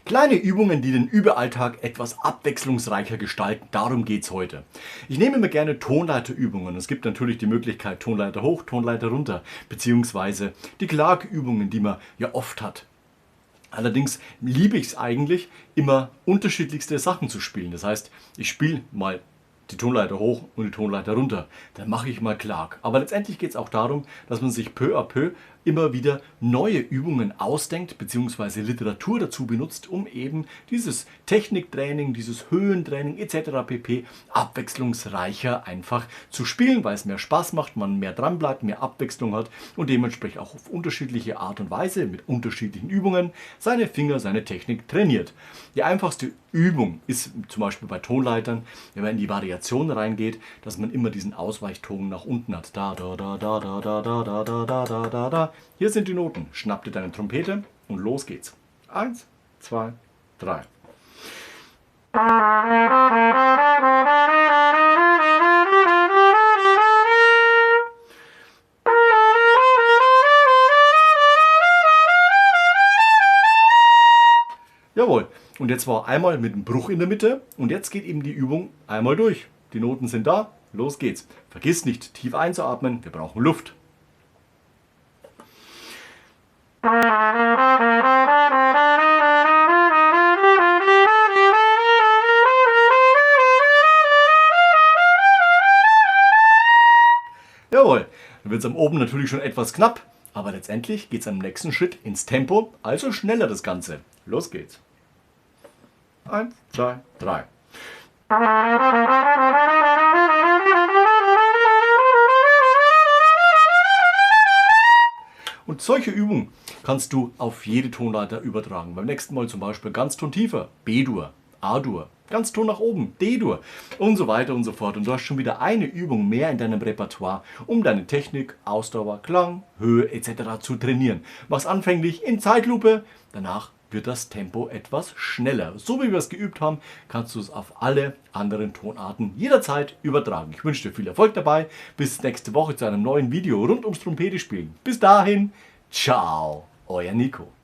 Kleine Übungen, die den Überalltag etwas abwechslungsreicher gestalten, darum geht es heute. Ich nehme immer gerne Tonleiterübungen. Es gibt natürlich die Möglichkeit Tonleiter hoch, Tonleiter runter, beziehungsweise die Klagübungen, die man ja oft hat. Allerdings liebe ich es eigentlich, immer unterschiedlichste Sachen zu spielen. Das heißt, ich spiele mal die Tonleiter hoch und die Tonleiter runter. Dann mache ich mal Klag. Aber letztendlich geht es auch darum, dass man sich peu à peu immer wieder neue Übungen ausdenkt bzw. Literatur dazu benutzt, um eben dieses Techniktraining, dieses Höhentraining etc. pp. Abwechslungsreicher einfach zu spielen, weil es mehr Spaß macht, man mehr dran bleibt, mehr Abwechslung hat und dementsprechend auch auf unterschiedliche Art und Weise mit unterschiedlichen Übungen seine Finger, seine Technik trainiert. Die einfachste Übung ist zum Beispiel bei Tonleitern, wenn man in die Variation reingeht, dass man immer diesen Ausweichton nach unten hat. Da, da, da, da, da, da, da, da, da, da, da, da, da. Hier sind die Noten. Schnapp dir deine Trompete und los geht's. 1, 2, 3. Jawohl. Und jetzt war einmal mit einem Bruch in der Mitte und jetzt geht eben die Übung einmal durch. Die Noten sind da, los geht's. Vergiss nicht, tief einzuatmen, wir brauchen Luft. Jawohl, dann wird es am oben natürlich schon etwas knapp, aber letztendlich geht es am nächsten Schritt ins Tempo, also schneller das Ganze. Los geht's. 1, 2, 3. Und solche Übungen kannst du auf jede Tonleiter übertragen. Beim nächsten Mal zum Beispiel Ganzton tiefer, B-Dur, A-Dur, Ganzton nach oben, D-Dur und so weiter und so fort. Und du hast schon wieder eine Übung mehr in deinem Repertoire, um deine Technik, Ausdauer, Klang, Höhe etc. zu trainieren. Mach's anfänglich in Zeitlupe, danach wird das Tempo etwas schneller. So wie wir es geübt haben, kannst du es auf alle anderen Tonarten jederzeit übertragen. Ich wünsche dir viel Erfolg dabei. Bis nächste Woche zu einem neuen Video rund ums Trompetespielen. Bis dahin, ciao, euer Nico.